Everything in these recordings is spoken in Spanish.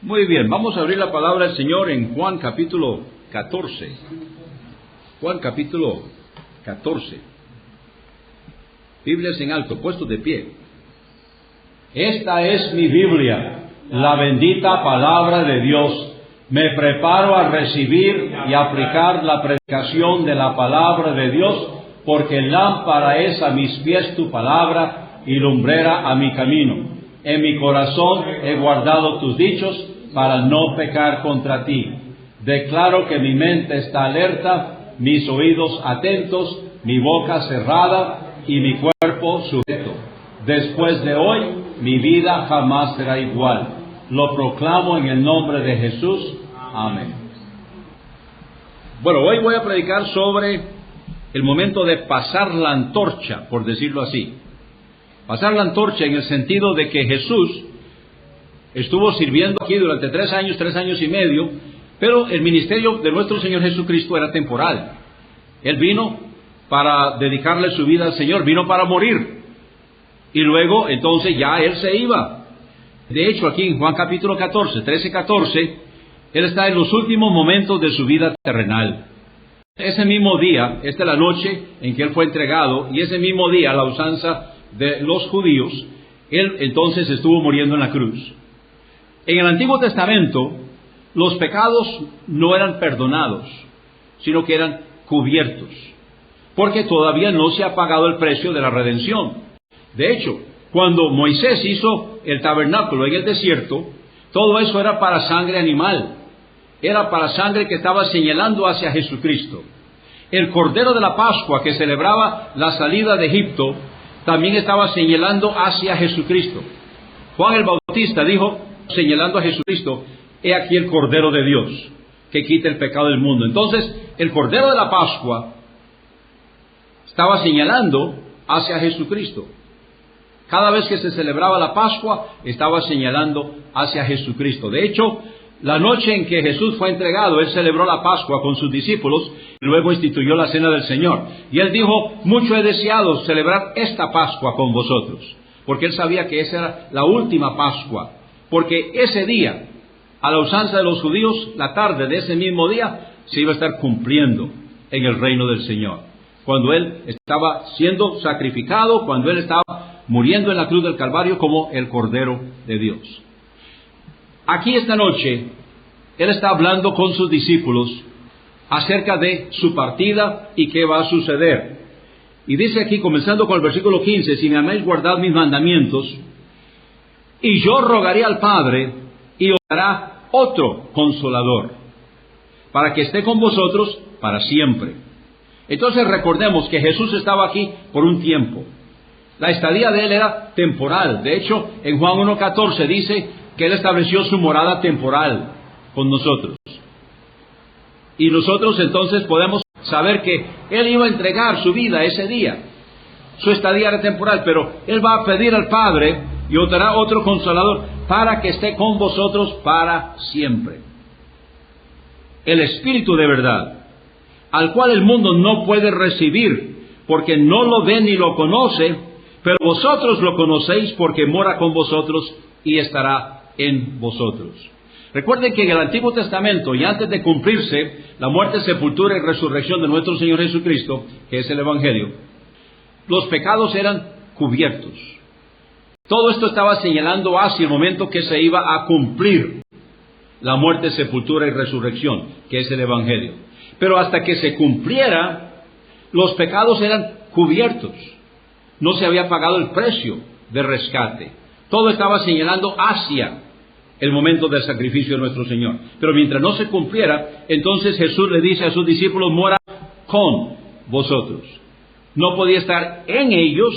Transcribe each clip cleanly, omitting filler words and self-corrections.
Muy bien, vamos a abrir la palabra del Señor en Juan capítulo 14. Juan capítulo 14. Biblias en alto, puestos de pie. Esta es mi Biblia, la bendita palabra de Dios. Me preparo a recibir y aplicar la predicación de la palabra de Dios, porque lámpara es a mis pies tu palabra y lumbrera a mi camino. En mi corazón he guardado tus dichos para no pecar contra ti. Declaro que mi mente está alerta, mis oídos atentos, mi boca cerrada y mi cuerpo sujeto. Después de hoy, mi vida jamás será igual. Lo proclamo en el nombre de Jesús. Amén. Bueno, hoy voy a predicar sobre el momento de pasar la antorcha, por decirlo así. Pasar la antorcha en el sentido de que Jesús estuvo sirviendo aquí durante 3 años y medio, pero el ministerio de nuestro Señor Jesucristo era temporal. Él vino para dedicarle su vida al Señor, vino para morir, y luego entonces ya Él se iba. De hecho, aquí en Juan capítulo 14, 13-14, Él está en los últimos momentos de su vida terrenal. Ese mismo día, esta es la noche en que Él fue entregado, y ese mismo día, a la usanza de los judíos, Él entonces estuvo muriendo en la cruz. En el Antiguo Testamento, los pecados no eran perdonados, sino que eran cubiertos, porque todavía no se ha pagado el precio de la redención. De hecho, cuando Moisés hizo el tabernáculo en el desierto, todo eso era para sangre animal, era para sangre que estaba señalando hacia Jesucristo. El Cordero de la Pascua, que celebraba la salida de Egipto, también estaba señalando hacia Jesucristo. Juan el Bautista dijo, señalando a Jesucristo: he aquí el Cordero de Dios, que quita el pecado del mundo. Entonces, el Cordero de la Pascua estaba señalando hacia Jesucristo. Cada vez que se celebraba la Pascua, estaba señalando hacia Jesucristo. De hecho, la noche en que Jesús fue entregado, Él celebró la Pascua con sus discípulos, y luego instituyó la Cena del Señor. Y Él dijo: mucho he deseado celebrar esta Pascua con vosotros, porque Él sabía que esa era la última Pascua. Porque ese día, a la usanza de los judíos, la tarde de ese mismo día, se iba a estar cumpliendo en el reino del Señor. Cuando Él estaba siendo sacrificado, cuando Él estaba muriendo en la cruz del Calvario como el Cordero de Dios. Aquí esta noche, Él está hablando con sus discípulos acerca de su partida y qué va a suceder. Y dice aquí, comenzando con el versículo 15, si me amáis, guardad mis mandamientos, y yo rogaré al Padre, y os dará otro Consolador, para que esté con vosotros para siempre. Entonces recordemos que Jesús estaba aquí por un tiempo. La estadía de Él era temporal. De hecho, en Juan 1:14 dice que Él estableció su morada temporal con nosotros. Y nosotros entonces podemos saber que Él iba a entregar su vida ese día. Su estadía era temporal, pero Él va a pedir al Padre y os dará otro Consolador para que esté con vosotros para siempre. El Espíritu de verdad, al cual el mundo no puede recibir, porque no lo ve ni lo conoce, pero vosotros lo conocéis porque mora con vosotros y estará en vosotros. Recuerden que en el Antiguo Testamento, y antes de cumplirse la muerte, sepultura y resurrección de nuestro Señor Jesucristo, que es el Evangelio, los pecados eran cubiertos. Todo esto estaba señalando hacia el momento que se iba a cumplir la muerte, sepultura y resurrección, que es el Evangelio. Pero hasta que se cumpliera, los pecados eran cubiertos. No se había pagado el precio de rescate. Todo estaba señalando hacia el momento del sacrificio de nuestro Señor. Pero mientras no se cumpliera, entonces Jesús le dice a sus discípulos: mora con vosotros. No podía estar en ellos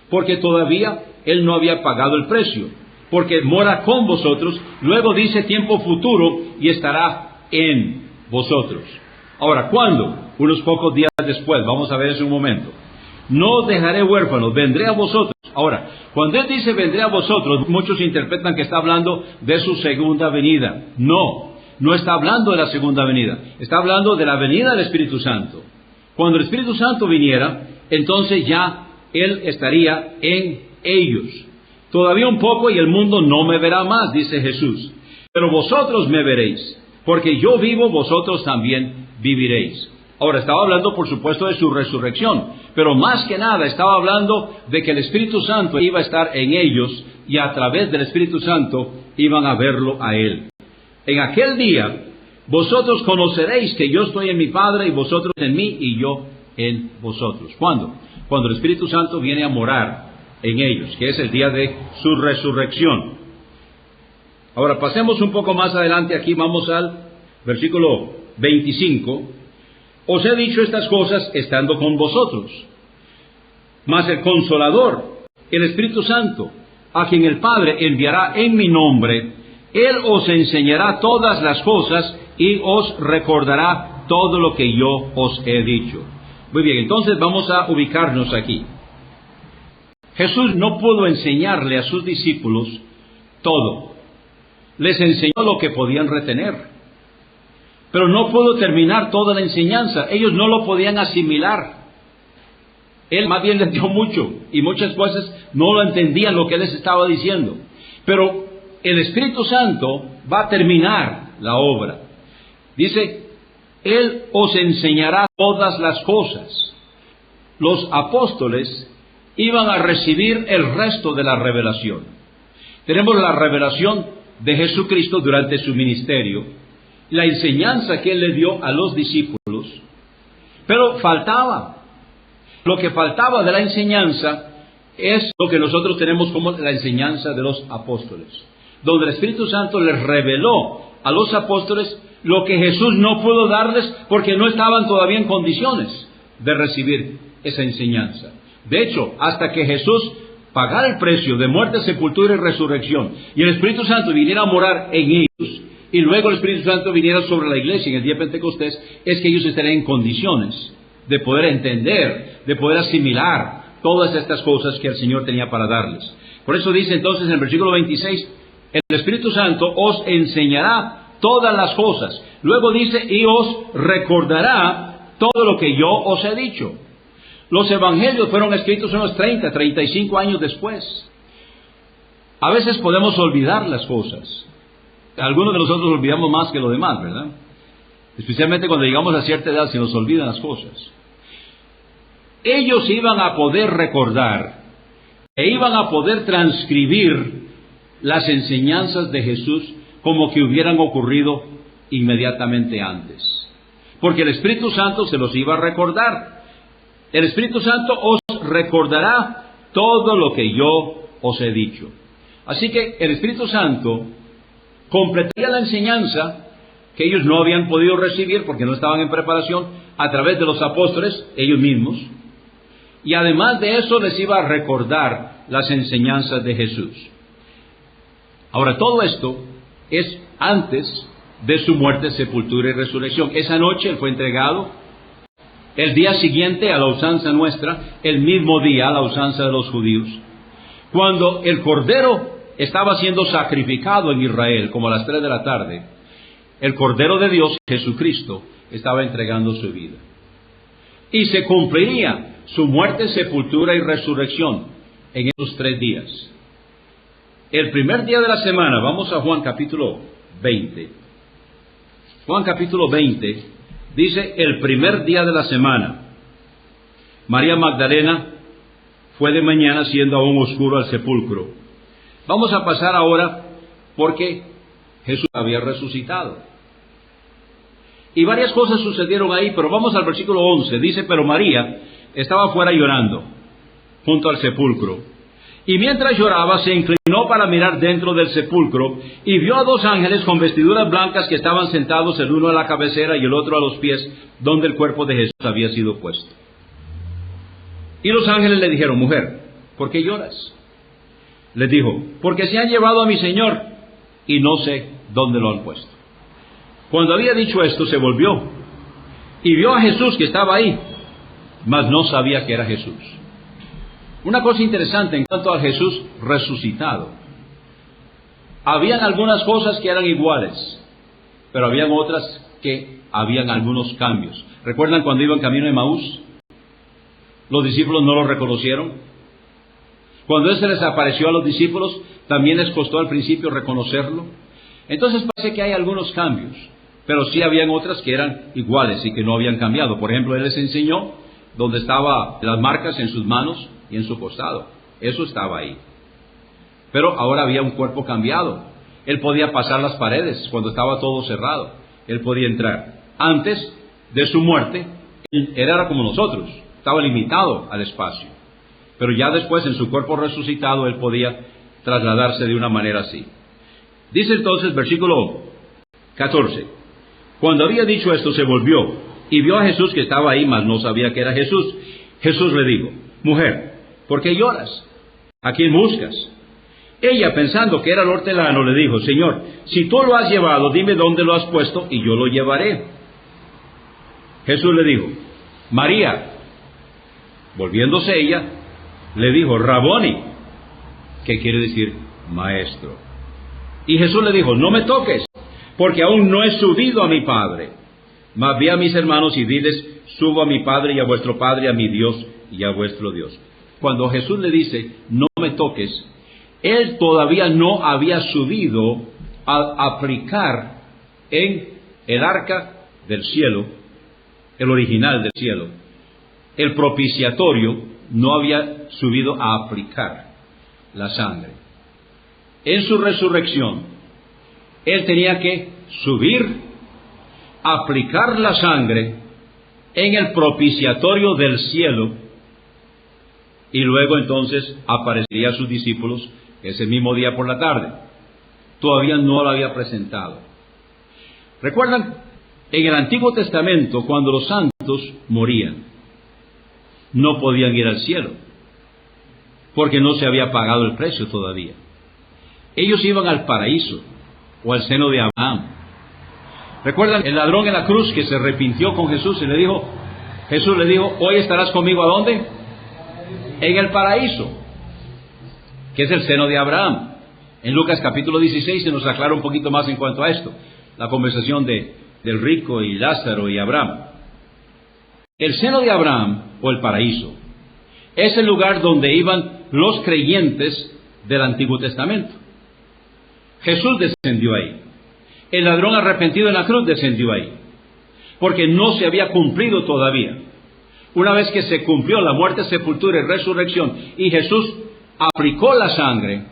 porque todavía Él no había pagado el precio. Porque mora con vosotros, luego dice tiempo futuro, y estará en vosotros. Ahora, ¿cuándo? Unos pocos días después, vamos a ver eso en un momento. No os dejaré huérfanos, vendré a vosotros. Ahora, cuando Él dice vendré a vosotros, muchos interpretan que está hablando de su segunda venida. No, no está hablando de la segunda venida. Está hablando de la venida del Espíritu Santo. Cuando el Espíritu Santo viniera, entonces ya Él estaría en ellos. Todavía un poco y el mundo no me verá más, dice Jesús. pero vosotros me veréis, porque yo vivo, vosotros también viviréis. Ahora, estaba hablando, por supuesto, de su resurrección, pero más que nada estaba hablando de que el Espíritu Santo iba a estar en ellos y a través del Espíritu Santo iban a verlo a Él. En aquel día, vosotros conoceréis que yo estoy en mi Padre y vosotros en mí y yo en vosotros. ¿Cuándo? Cuando el Espíritu Santo viene a morar en ellos, que es el día de su resurrección. Ahora, pasemos un poco más adelante, aquí vamos al versículo 25. Os he dicho estas cosas estando con vosotros. Mas el Consolador, el Espíritu Santo, a quien el Padre enviará en mi nombre, Él os enseñará todas las cosas y os recordará todo lo que yo os he dicho. Muy bien, entonces vamos a ubicarnos aquí. Jesús no pudo enseñarle a sus discípulos todo. Les enseñó lo que podían retener, pero no pudo terminar toda la enseñanza. Ellos no lo podían asimilar. Él más bien les dio mucho, y muchas veces no lo entendían lo que Él les estaba diciendo. Pero el Espíritu Santo va a terminar la obra. Dice, Él os enseñará todas las cosas. Los apóstoles iban a recibir el resto de la revelación. Tenemos la revelación de Jesucristo durante su ministerio, la enseñanza que Él le dio a los discípulos, pero faltaba. Lo que faltaba de la enseñanza es lo que nosotros tenemos como la enseñanza de los apóstoles, donde el Espíritu Santo les reveló a los apóstoles lo que Jesús no pudo darles porque no estaban todavía en condiciones de recibir esa enseñanza. De hecho, hasta que Jesús pagara el precio de muerte, sepultura y resurrección, y el Espíritu Santo viniera a morar en ellos, y luego el Espíritu Santo viniera sobre la iglesia en el día de Pentecostés, es que ellos estarían en condiciones de poder entender, de poder asimilar todas estas cosas que el Señor tenía para darles. Por eso dice entonces en el versículo 26, el Espíritu Santo os enseñará todas las cosas. Luego dice, y os recordará todo lo que yo os he dicho. Los evangelios fueron escritos unos 30, 35 años después. A veces podemos olvidar las cosas. Algunos de nosotros olvidamos más que los demás, ¿verdad? Especialmente cuando llegamos a cierta edad se nos olvidan las cosas. Ellos iban a poder recordar e iban a poder transcribir las enseñanzas de Jesús como que hubieran ocurrido inmediatamente antes. Porque el Espíritu Santo se los iba a recordar. El Espíritu Santo os recordará todo lo que yo os he dicho. Así que el Espíritu Santo completaría la enseñanza que ellos no habían podido recibir porque no estaban en preparación a través de los apóstoles, ellos mismos. Y además de eso les iba a recordar las enseñanzas de Jesús. Ahora, todo esto es antes de su muerte, sepultura y resurrección. Esa noche Él fue entregado. El día siguiente a la usanza nuestra, el mismo día a la usanza de los judíos, cuando el Cordero estaba siendo sacrificado en Israel, como a las 3 de la tarde, el Cordero de Dios, Jesucristo, estaba entregando su vida. Y se cumpliría su muerte, sepultura y resurrección en esos 3 días. El primer día de la semana, vamos a Juan capítulo 20. Juan capítulo 20 dice, el primer día de la semana, María Magdalena fue de mañana siendo aún oscuro al sepulcro. Vamos a pasar ahora porque Jesús había resucitado. Y varias cosas sucedieron ahí, pero vamos al versículo 11. Dice, pero María estaba afuera llorando, junto al sepulcro. Y mientras lloraba, se inclinó para mirar dentro del sepulcro, y vio a 2 ángeles con vestiduras blancas que estaban sentados, el uno a la cabecera y el otro a los pies, donde el cuerpo de Jesús había sido puesto. Y los ángeles le dijeron, mujer, ¿por qué lloras? Les dijo, porque se han llevado a mi Señor, y no sé dónde lo han puesto. Cuando había dicho esto, se volvió, y vio a Jesús que estaba ahí, mas no sabía que era Jesús. Una cosa interesante en cuanto a Jesús resucitado. Habían algunas cosas que eran iguales, pero habían otras que habían algunos cambios. ¿Recuerdan cuando iban camino de Emaús? Los discípulos no lo reconocieron. Cuando Él se les apareció a los discípulos, también les costó al principio reconocerlo. Entonces parece que hay algunos cambios, pero sí habían otras que eran iguales y que no habían cambiado. Por ejemplo, Él les enseñó donde estaban las marcas en sus manos y en su costado. Eso estaba ahí. Pero ahora había un cuerpo cambiado. Él podía pasar las paredes cuando estaba todo cerrado. Él podía entrar. Antes de su muerte, Él era como nosotros, estaba limitado al espacio. Pero ya después, en su cuerpo resucitado, Él podía trasladarse de una manera así. Dice entonces, versículo 14, cuando había dicho esto, se volvió y vio a Jesús que estaba ahí, mas no sabía que era Jesús. Jesús le dijo, mujer, ¿por qué lloras? ¿A quién buscas? Ella, pensando que era el hortelano, le dijo, Señor, si tú lo has llevado, dime dónde lo has puesto y yo lo llevaré. Jesús le dijo, María. Volviéndose ella, le dijo, Raboni, que quiere decir maestro. Y Jesús le dijo, no me toques, porque aún no he subido a mi Padre. Mas ve a mis hermanos y diles, subo a mi Padre y a vuestro Padre, a mi Dios y a vuestro Dios. Cuando Jesús le dice, no me toques, Él todavía no había subido a aplicar en el arca del cielo, el original del cielo, el propiciatorio, no había subido a aplicar la sangre. En su resurrección, Él tenía que subir, aplicar la sangre en el propiciatorio del cielo, y luego entonces aparecería a sus discípulos ese mismo día por la tarde. Todavía no lo había presentado. ¿Recuerdan? En el Antiguo Testamento, cuando los santos morían, no podían ir al cielo, porque no se había pagado el precio todavía. Ellos iban al paraíso, o al seno de Abraham. ¿Recuerdan el ladrón en la cruz que se arrepintió con Jesús y le dijo, Jesús le dijo, hoy estarás conmigo ¿a dónde? En el paraíso, que es el seno de Abraham. En Lucas capítulo 16 se nos aclara un poquito más en cuanto a esto, la conversación del rico y Lázaro y Abraham. El seno de Abraham, o el paraíso, es el lugar donde iban los creyentes del Antiguo Testamento. Jesús descendió ahí. El ladrón arrepentido en la cruz descendió ahí, porque no se había cumplido todavía. Una vez que se cumplió la muerte, sepultura y resurrección, y Jesús aplicó la sangre,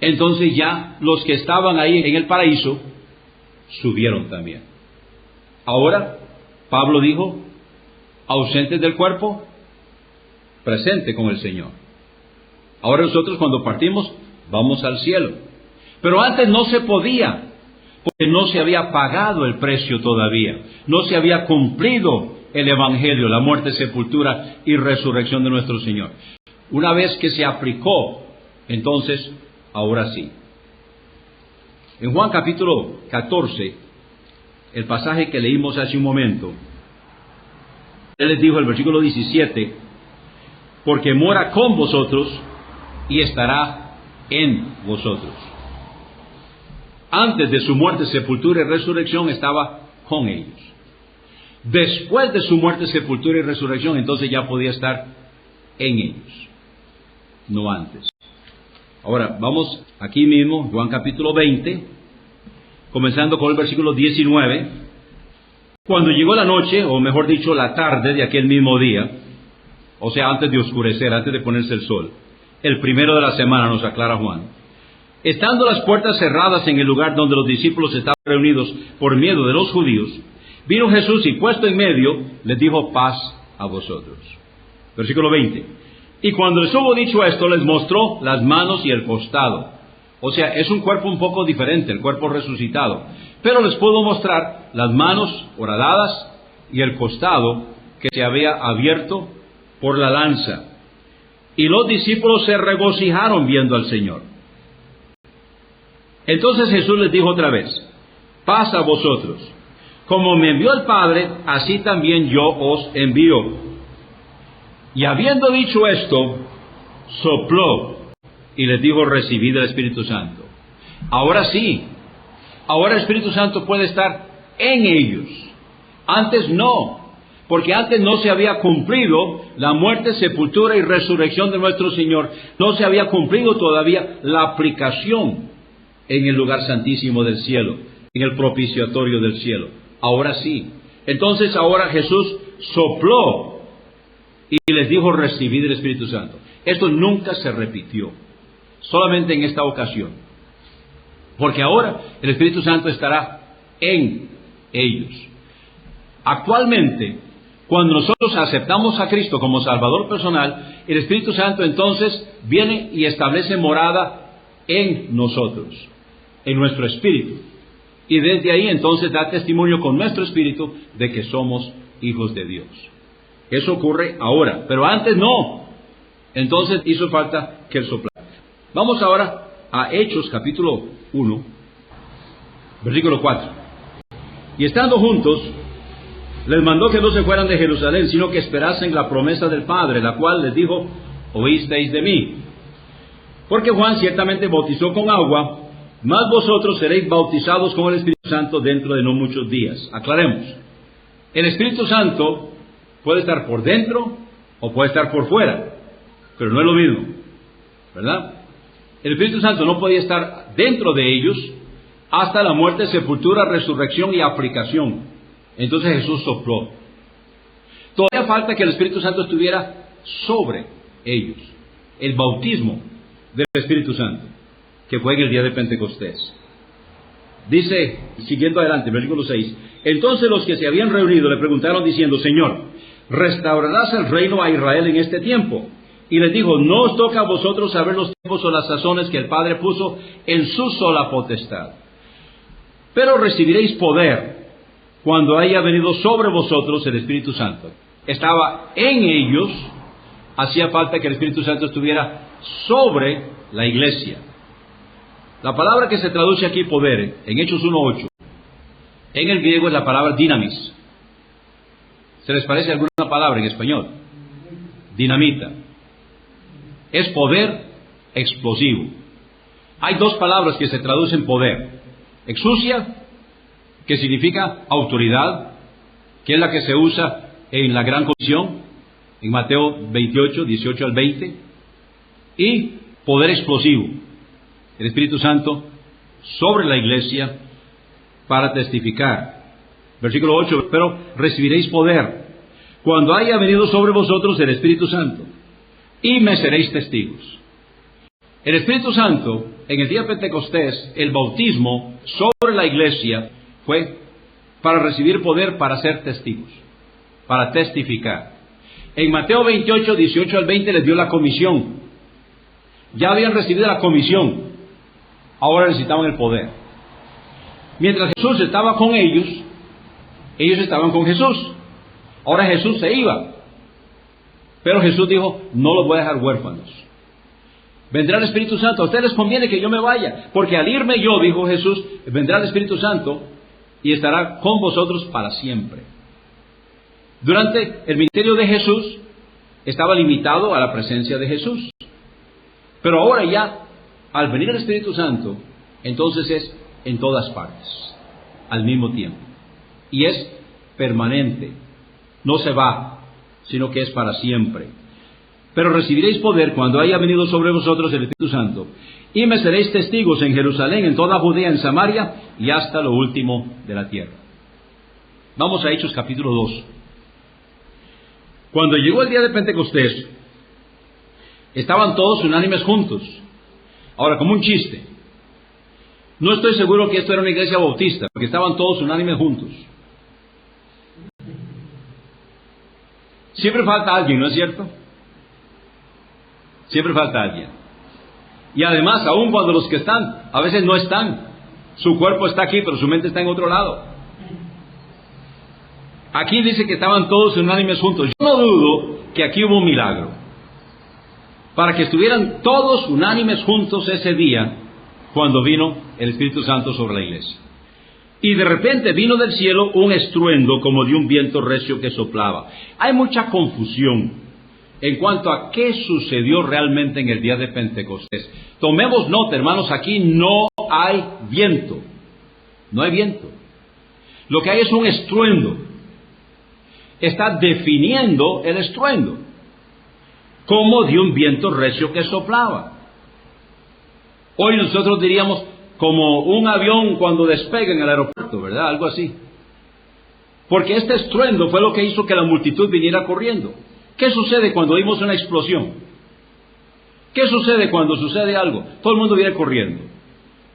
entonces ya los que estaban ahí en el paraíso subieron también. Ahora, Pablo dijo, ausentes del cuerpo, presente con el Señor. Ahora nosotros cuando partimos, vamos al cielo. Pero antes no se podía, porque no se había pagado el precio todavía. No se había cumplido el Evangelio, la muerte, sepultura y resurrección de nuestro Señor. Una vez que se aplicó, entonces, ahora sí. En Juan capítulo 14, el pasaje que leímos hace un momento, Él les dijo, el versículo 17, porque mora con vosotros y estará en vosotros. Antes de su muerte, sepultura y resurrección estaba con ellos. Después de su muerte, sepultura y resurrección, entonces ya podía estar en ellos, no antes. Ahora, vamos aquí mismo, Juan capítulo 20, comenzando con el versículo 19. Cuando llegó la noche, o mejor dicho, la tarde de aquel mismo día, o sea, antes de oscurecer, antes de ponerse el sol, el primero de la semana, nos aclara Juan, estando las puertas cerradas en el lugar donde los discípulos estaban reunidos por miedo de los judíos, vino Jesús y puesto en medio, les dijo, paz a vosotros. Versículo 20. Y cuando les hubo dicho esto, les mostró las manos y el costado. O sea, es un cuerpo un poco diferente, el cuerpo resucitado. Pero les pudo mostrar las manos horadadas y el costado que se había abierto por la lanza. Y los discípulos se regocijaron viendo al Señor. Entonces Jesús les dijo otra vez, paz a vosotros. Como me envió el Padre, así también yo os envío. Y habiendo dicho esto, sopló y les dijo, recibid el Espíritu Santo. Ahora sí, ahora el Espíritu Santo puede estar en ellos. Antes no, porque antes no se había cumplido la muerte, sepultura y resurrección de nuestro Señor. No se había cumplido todavía la aplicación en el lugar santísimo del cielo, en el propiciatorio del cielo. Ahora sí. Entonces ahora Jesús sopló y les dijo: recibid el Espíritu Santo. Esto nunca se repitió, solamente en esta ocasión. Porque ahora el Espíritu Santo estará en ellos. Actualmente, cuando nosotros aceptamos a Cristo como Salvador personal, el Espíritu Santo entonces viene y establece morada en nosotros, en nuestro espíritu. Y desde ahí entonces da testimonio con nuestro espíritu de que somos hijos de Dios. Eso ocurre ahora, pero antes no. Entonces hizo falta que Él soplara. Vamos ahora a Hechos capítulo 1, versículo 4. Y estando juntos, les mandó que no se fueran de Jerusalén, sino que esperasen la promesa del Padre, la cual les dijo: oísteis de mí. Porque Juan ciertamente bautizó con agua, mas vosotros seréis bautizados con el Espíritu Santo dentro de no muchos días. Aclaremos. El Espíritu Santo puede estar por dentro o puede estar por fuera, pero no es lo mismo, ¿verdad? El Espíritu Santo no podía estar dentro de ellos hasta la muerte, sepultura, resurrección y aplicación. Entonces Jesús sopló. Todavía falta que el Espíritu Santo estuviera sobre ellos. El bautismo del Espíritu Santo, que fue en el día de Pentecostés. Dice, siguiendo adelante, versículo 6: entonces los que se habían reunido le preguntaron diciendo: Señor, ¿restaurarás el reino a Israel en este tiempo? Y les dijo: no os toca a vosotros saber los tiempos o las sazones que el Padre puso en su sola potestad. Pero recibiréis poder cuando haya venido sobre vosotros el Espíritu Santo. Estaba en ellos, hacía falta que el Espíritu Santo estuviera sobre la iglesia. La palabra que se traduce aquí poder, en Hechos 1:8, en el griego es la palabra dinamis. ¿Se les parece alguna palabra en español? Dinamita. Es poder explosivo. Hay dos palabras que se traducen poder: exousia, que significa autoridad, que es la que se usa en la Gran Comisión, en Mateo 28, 18 al 20, y poder explosivo, el Espíritu Santo sobre la iglesia para testificar. Versículo 8: pero recibiréis poder cuando haya venido sobre vosotros el Espíritu Santo, y me seréis testigos. El Espíritu Santo, en el día de Pentecostés, el bautismo sobre la iglesia fue para recibir poder para ser testigos, para testificar. En Mateo 28, 18 al 20 les dio la comisión. Ya habían recibido la comisión, ahora necesitaban el poder. Mientras Jesús estaba con ellos, ellos estaban con Jesús. Ahora Jesús se iba, pero Jesús dijo: no los voy a dejar huérfanos. Vendrá el Espíritu Santo. A ustedes les conviene que yo me vaya, porque al irme yo, dijo Jesús, vendrá el Espíritu Santo y estará con vosotros para siempre. Durante el ministerio de Jesús estaba limitado a la presencia de Jesús, pero ahora ya, al venir el Espíritu Santo, entonces es en todas partes, al mismo tiempo, y es permanente, no se va, sino que es para siempre. Pero recibiréis poder cuando haya venido sobre vosotros el Espíritu Santo, y me seréis testigos en Jerusalén, en toda Judea, en Samaria y hasta lo último de la tierra. Vamos a Hechos capítulo 2. Cuando llegó el día de Pentecostés, estaban todos unánimes juntos. Ahora, como un chiste, no estoy seguro que esto era una iglesia bautista, porque estaban todos unánimes juntos. Siempre falta alguien, ¿no es cierto? Siempre falta alguien. Y además, aun cuando los que están, a veces no están. Su cuerpo está aquí, pero su mente está en otro lado. Aquí dice que estaban todos unánimes juntos. Yo no dudo que aquí hubo un milagro, para que estuvieran todos unánimes juntos ese día, cuando vino el Espíritu Santo sobre la iglesia. Y de repente vino del cielo un estruendo como de un viento recio que soplaba. Hay mucha confusión en cuanto a qué sucedió realmente en el día de Pentecostés. Tomemos nota, hermanos, aquí no hay viento. No hay viento. Lo que hay es un estruendo. Está definiendo el estruendo como de un viento recio que soplaba. Hoy nosotros diríamos como un avión cuando despega en el aeropuerto, ¿verdad? Algo así. Porque este estruendo fue lo que hizo que la multitud viniera corriendo. ¿Qué sucede cuando oímos una explosión? ¿Qué sucede cuando sucede algo? Todo el mundo viene corriendo.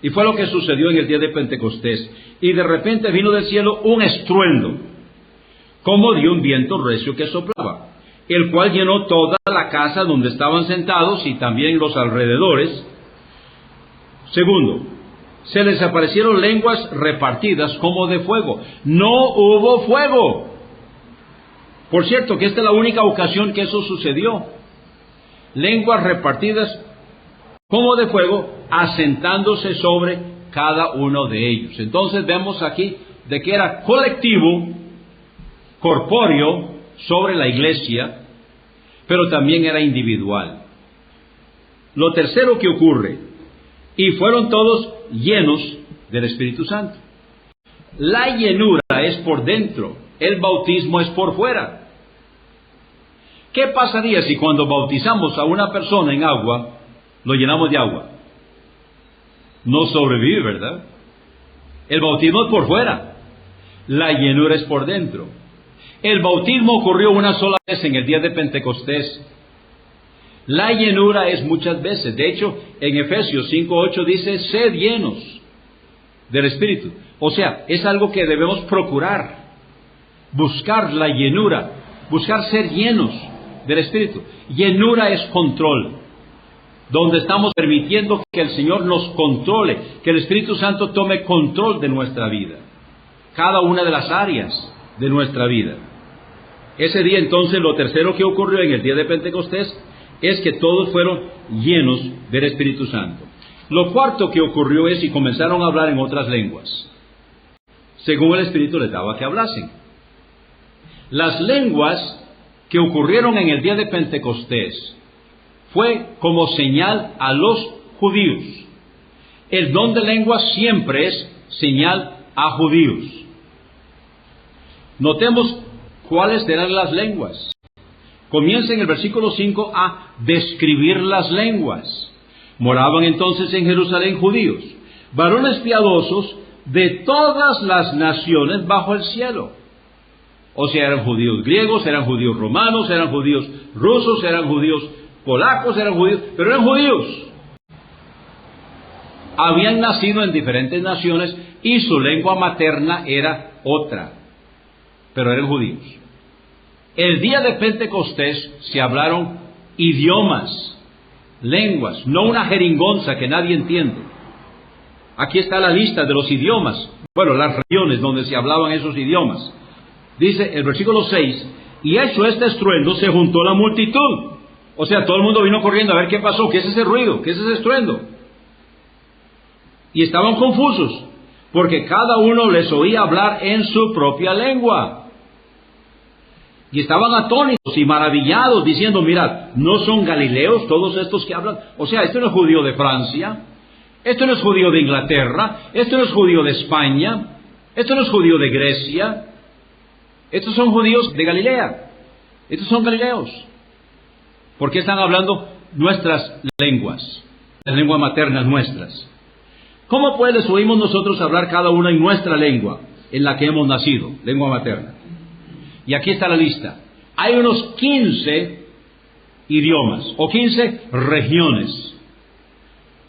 Y fue lo que sucedió en el día de Pentecostés. Y de repente vino del cielo un estruendo, como de un viento recio que soplaba, el cual llenó toda la casa donde estaban sentados y también los alrededores. Segundo, se les aparecieron lenguas repartidas como de fuego. No hubo fuego. Por cierto, que esta es la única ocasión que eso sucedió. Lenguas repartidas como de fuego, asentándose sobre cada uno de ellos. Entonces vemos aquí de que era colectivo, corpóreo, sobre la iglesia, pero también era individual. Lo tercero que ocurre, y fueron todos llenos del Espíritu Santo. La llenura es por dentro, el bautismo es por fuera. ¿Qué pasaría si cuando bautizamos a una persona en agua, lo llenamos de agua? No sobrevive, ¿verdad? El bautismo es por fuera, la llenura es por dentro. El bautismo ocurrió una sola vez en el día de Pentecostés. La llenura es muchas veces. De hecho, en Efesios 5:8 dice, sed llenos del Espíritu. O sea, es algo que debemos procurar, buscar la llenura, buscar ser llenos del Espíritu. Llenura es control, donde estamos permitiendo que el Señor nos controle, que el Espíritu Santo tome control de nuestra vida, cada una de las áreas de nuestra vida. Ese día entonces, lo tercero que ocurrió en el día de Pentecostés es que todos fueron llenos del Espíritu Santo. Lo cuarto que ocurrió es y comenzaron a hablar en otras lenguas, según el Espíritu les daba que hablasen. Las lenguas que ocurrieron en el día de Pentecostés fue como señal a los judíos. El don de lenguas siempre es señal a judíos. Notemos cuáles eran las lenguas. Comienza en el versículo 5 a describir las lenguas. Moraban entonces en Jerusalén judíos, varones piadosos de todas las naciones bajo el cielo. O sea, eran judíos griegos, eran judíos romanos, eran judíos rusos, eran judíos polacos, eran judíos, pero eran judíos. Habían nacido en diferentes naciones y su lengua materna era otra, pero eran judíos. El día de Pentecostés se hablaron idiomas, lenguas, no una jeringonza que nadie entiende. Aquí está la lista de los idiomas, bueno, las regiones donde se hablaban esos idiomas. Dice el versículo 6, y hecho este estruendo se juntó la multitud. O sea, todo el mundo vino corriendo a ver qué pasó, qué es ese ruido, qué es ese estruendo. Y estaban confusos, porque cada uno les oía hablar en su propia lengua. Y estaban atónitos y maravillados, diciendo, mirad, ¿no son galileos todos estos que hablan? O sea, esto no es judío de Francia, esto no es judío de Inglaterra, esto no es judío de España, esto no es judío de Grecia. Estos son judíos de Galilea. Estos son galileos. ¿Por qué están hablando nuestras lenguas? Las lenguas maternas nuestras. ¿Cómo pues les oímos nosotros hablar cada una en nuestra lengua, en la que hemos nacido, lengua materna? Y aquí está la lista. Hay unos 15 idiomas, o 15 regiones.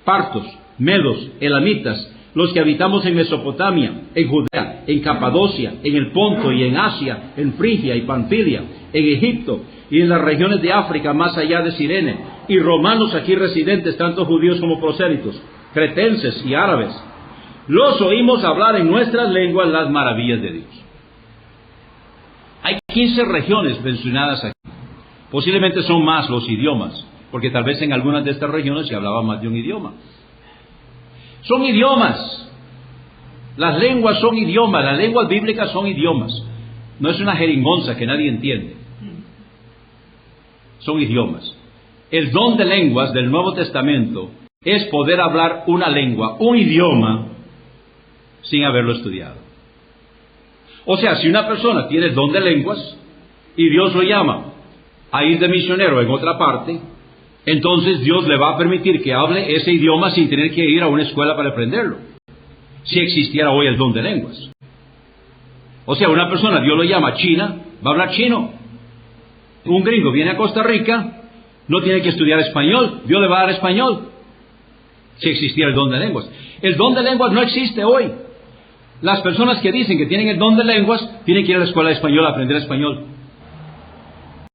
Partos, medos, elamitas, los que habitamos en Mesopotamia, en Judea, en Capadocia, en el Ponto y en Asia, en Frigia y Panfilia, en Egipto y en las regiones de África más allá de Cirene, y romanos aquí residentes, tanto judíos como prosélitos, cretenses y árabes. Los oímos hablar en nuestras lenguas las maravillas de Dios. Hay 15 regiones mencionadas aquí. Posiblemente son más los idiomas, porque tal vez en algunas de estas regiones se hablaba más de un idioma. Son idiomas. Las lenguas son idiomas. Las lenguas bíblicas son idiomas. No es una jeringonza que nadie entiende. Son idiomas. El don de lenguas del Nuevo Testamento es poder hablar una lengua, un idioma, sin haberlo estudiado. O sea, si una persona tiene el don de lenguas y Dios lo llama a ir de misionero en otra parte, entonces Dios le va a permitir que hable ese idioma sin tener que ir a una escuela para aprenderlo, si existiera hoy el don de lenguas. O sea, una persona, Dios lo llama China, va a hablar chino. Un gringo viene a Costa Rica, no tiene que estudiar español, Dios le va a dar español, si existiera el don de lenguas. El don de lenguas no existe hoy. Las personas que dicen que tienen el don de lenguas tienen que ir a la escuela de español a aprender español.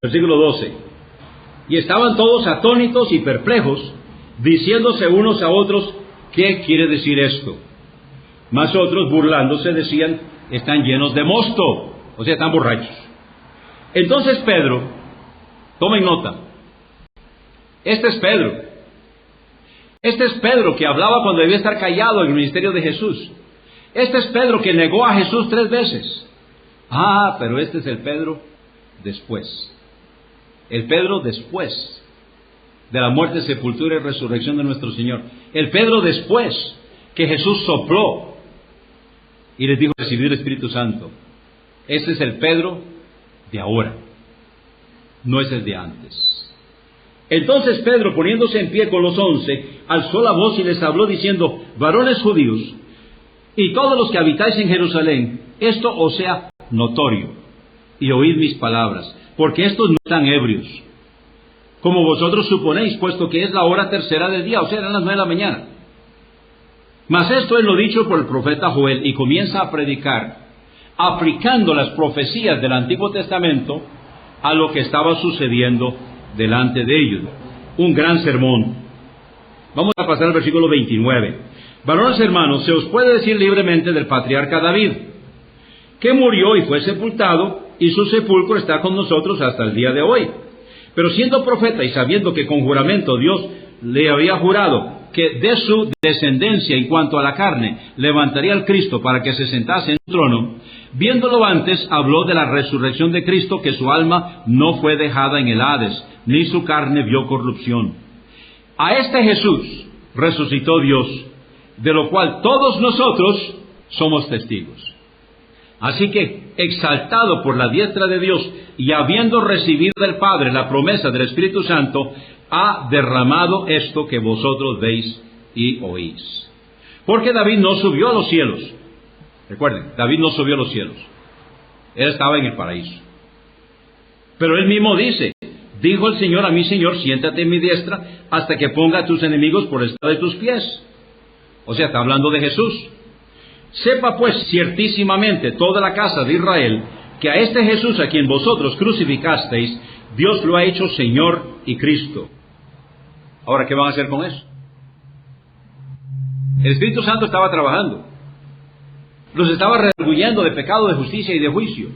Versículo 12. Y estaban todos atónitos y perplejos, diciéndose unos a otros, ¿qué quiere decir esto? Mas otros, burlándose, decían, están llenos de mosto, o sea, están borrachos. Entonces Pedro, tomen nota, este es Pedro que hablaba cuando debía estar callado en el ministerio de Jesús. Este es Pedro que negó a Jesús 3 veces. Pero este es el Pedro después. El Pedro después de la muerte, sepultura y resurrección de nuestro Señor. El Pedro después que Jesús sopló y les dijo recibir el Espíritu Santo. Este es el Pedro de ahora, no es el de antes. Entonces Pedro, poniéndose en pie con los 11, alzó la voz y les habló diciendo, varones judíos, y todos los que habitáis en Jerusalén, esto os sea notorio, y oíd mis palabras, porque estos no están ebrios, como vosotros suponéis, puesto que es la hora tercera del día, o sea, eran las 9 de la mañana. Mas esto es lo dicho por el profeta Joel, y comienza a predicar, aplicando las profecías del Antiguo Testamento a lo que estaba sucediendo delante de ellos. Un gran sermón. Vamos a pasar al versículo 29. Varones hermanos, se os puede decir libremente del patriarca David, que murió y fue sepultado, y su sepulcro está con nosotros hasta el día de hoy. Pero siendo profeta y sabiendo que con juramento Dios le había jurado que de su descendencia en cuanto a la carne levantaría al Cristo para que se sentase en su trono, viéndolo antes habló de la resurrección de Cristo, que su alma no fue dejada en el Hades, ni su carne vio corrupción. A este Jesús resucitó Dios, de lo cual todos nosotros somos testigos. Así que, exaltado por la diestra de Dios y habiendo recibido del Padre la promesa del Espíritu Santo, ha derramado esto que vosotros veis y oís. Porque David no subió a los cielos. Recuerden, David no subió a los cielos. Él estaba en el paraíso. Pero él mismo dice, dijo el Señor a mi Señor, siéntate en mi diestra hasta que ponga a tus enemigos por estrado de tus pies. O sea, está hablando de Jesús. Sepa pues ciertísimamente toda la casa de Israel que a este Jesús a quien vosotros crucificasteis, Dios lo ha hecho Señor y Cristo. Ahora, ¿qué van a hacer con eso? El Espíritu Santo estaba trabajando. Los estaba redarguyendo de pecado, de justicia y de juicio.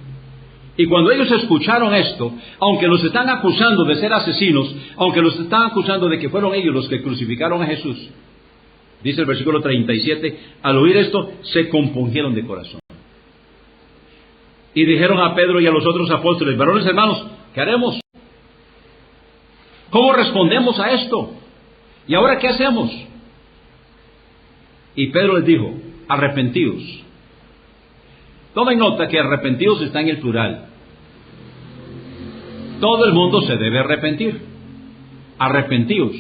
Y cuando ellos escucharon esto, aunque los están acusando de ser asesinos, aunque los están acusando de que fueron ellos los que crucificaron a Jesús, dice el versículo 37, al oír esto, se compungieron de corazón. Y dijeron a Pedro y a los otros apóstoles, varones hermanos, ¿qué haremos? ¿Cómo respondemos a esto? ¿Y ahora qué hacemos? Y Pedro les dijo, arrepentíos. Tomen nota que arrepentidos está en el plural. Todo el mundo se debe arrepentir. Arrepentíos.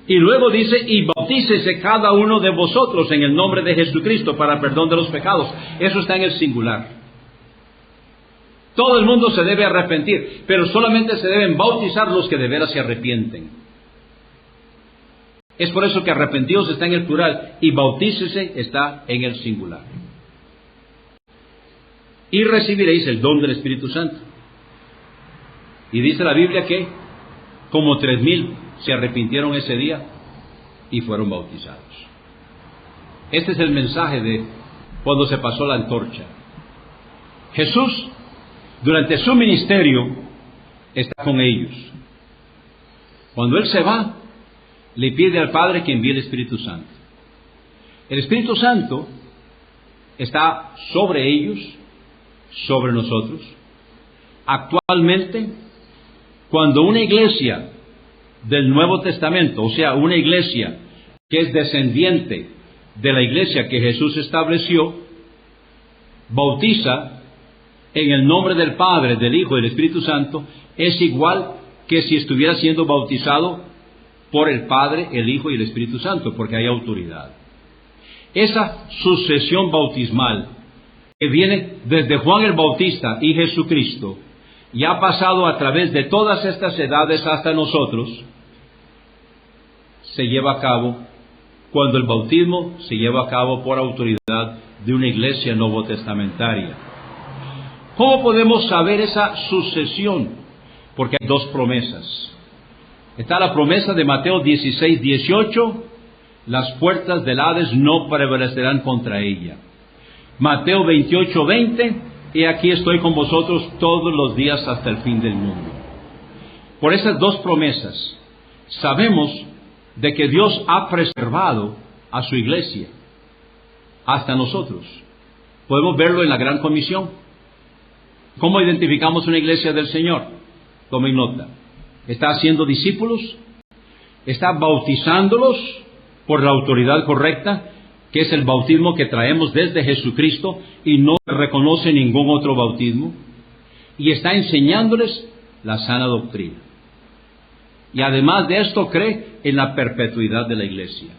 Y luego dice, y bautícese cada uno de vosotros en el nombre de Jesucristo para perdón de los pecados. Eso está en el singular. Todo el mundo se debe arrepentir, pero solamente se deben bautizar los que de veras se arrepienten. Es por eso que arrepentidos está en el plural y bautícese está en el singular. Y recibiréis el don del Espíritu Santo. Y dice la Biblia que como 3,000 se arrepintieron ese día y fueron bautizados. Este es el mensaje de cuando se pasó la antorcha. Jesús, durante su ministerio, está con ellos. Cuando Él se va, le pide al Padre que envíe el Espíritu Santo. El Espíritu Santo está sobre ellos, sobre nosotros. Actualmente, cuando una iglesia del Nuevo Testamento, o sea, una iglesia que es descendiente de la iglesia que Jesús estableció, bautiza en el nombre del Padre, del Hijo y del Espíritu Santo, es igual que si estuviera siendo bautizado por el Padre, el Hijo y el Espíritu Santo, porque hay autoridad. Esa sucesión bautismal que viene desde Juan el Bautista y Jesucristo y ha pasado a través de todas estas edades hasta nosotros, se lleva a cabo cuando el bautismo se lleva a cabo por autoridad de una iglesia novotestamentaria. ¿Cómo podemos saber esa sucesión? Porque hay dos promesas. Está la promesa de Mateo 16:18, las puertas del Hades no prevalecerán contra ella. Mateo 28:20, y aquí estoy con vosotros todos los días hasta el fin del mundo. Por esas dos promesas, sabemos de que Dios ha preservado a su iglesia, hasta nosotros. Podemos verlo en la Gran Comisión. ¿Cómo identificamos una iglesia del Señor? Tomen nota. Está haciendo discípulos, está bautizándolos por la autoridad correcta, que es el bautismo que traemos desde Jesucristo y no reconoce ningún otro bautismo, y está enseñándoles la sana doctrina. Y además de esto cree en la perpetuidad de la iglesia.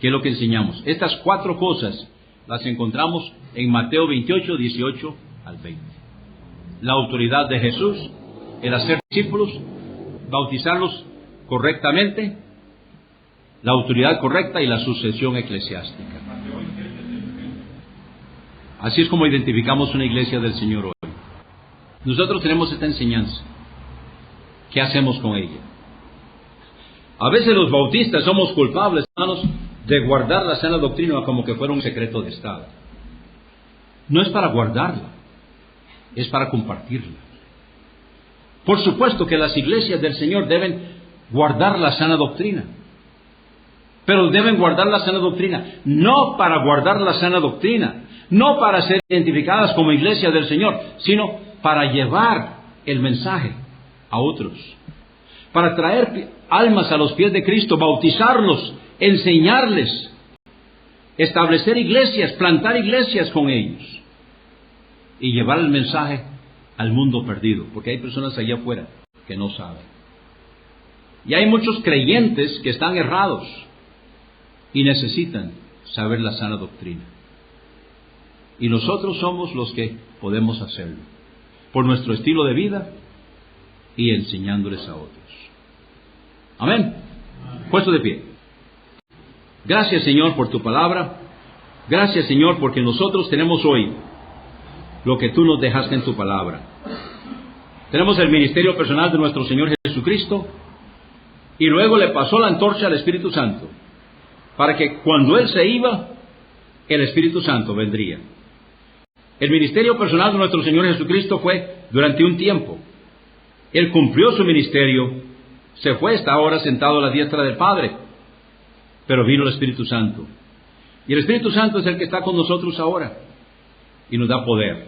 ¿Qué es lo que enseñamos? Estas cuatro cosas las encontramos en Mateo 28:18 al 20. La autoridad de Jesús, el hacer discípulos, bautizarlos correctamente, la autoridad correcta y la sucesión eclesiástica. Así es como identificamos una iglesia del Señor hoy. Nosotros tenemos esta enseñanza. ¿Qué hacemos con ella? A veces los bautistas somos culpables, hermanos, de guardar la sana doctrina como que fuera un secreto de Estado. No es para guardarla, es para compartirla. Por supuesto que las iglesias del Señor deben guardar la sana doctrina, pero deben guardar la sana doctrina no para guardar la sana doctrina, no para ser identificadas como iglesia del Señor, sino para llevar el mensaje a otros, para traer almas a los pies de Cristo, bautizarlos, enseñarles, establecer iglesias, plantar iglesias con ellos y llevar el mensaje al mundo perdido, porque hay personas allá afuera que no saben. Y hay muchos creyentes que están errados y necesitan saber la sana doctrina. Y nosotros somos los que podemos hacerlo, por nuestro estilo de vida y enseñándoles a otros. Amén. Puesto de pie. Gracias, Señor, por tu palabra. Gracias, Señor, porque nosotros tenemos hoy lo que tú nos dejaste en tu palabra. Tenemos el ministerio personal de nuestro Señor Jesucristo, y luego le pasó la antorcha al Espíritu Santo, para que cuando Él se iba, el Espíritu Santo vendría. El ministerio personal de nuestro Señor Jesucristo fue durante un tiempo. Él cumplió su ministerio, se fue, está ahora sentado a la diestra del Padre, pero vino el Espíritu Santo. Y el Espíritu Santo es el que está con nosotros ahora y nos da poder.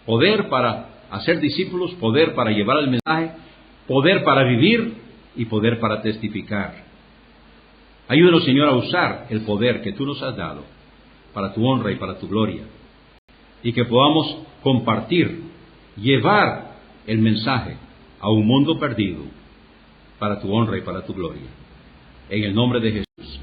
Poder para hacer discípulos, poder para llevar el mensaje, poder para vivir y poder para testificar. Ayúdanos, Señor, a usar el poder que tú nos has dado para tu honra y para tu gloria, y que podamos compartir, llevar el mensaje a un mundo perdido para tu honra y para tu gloria. En el nombre de Jesús.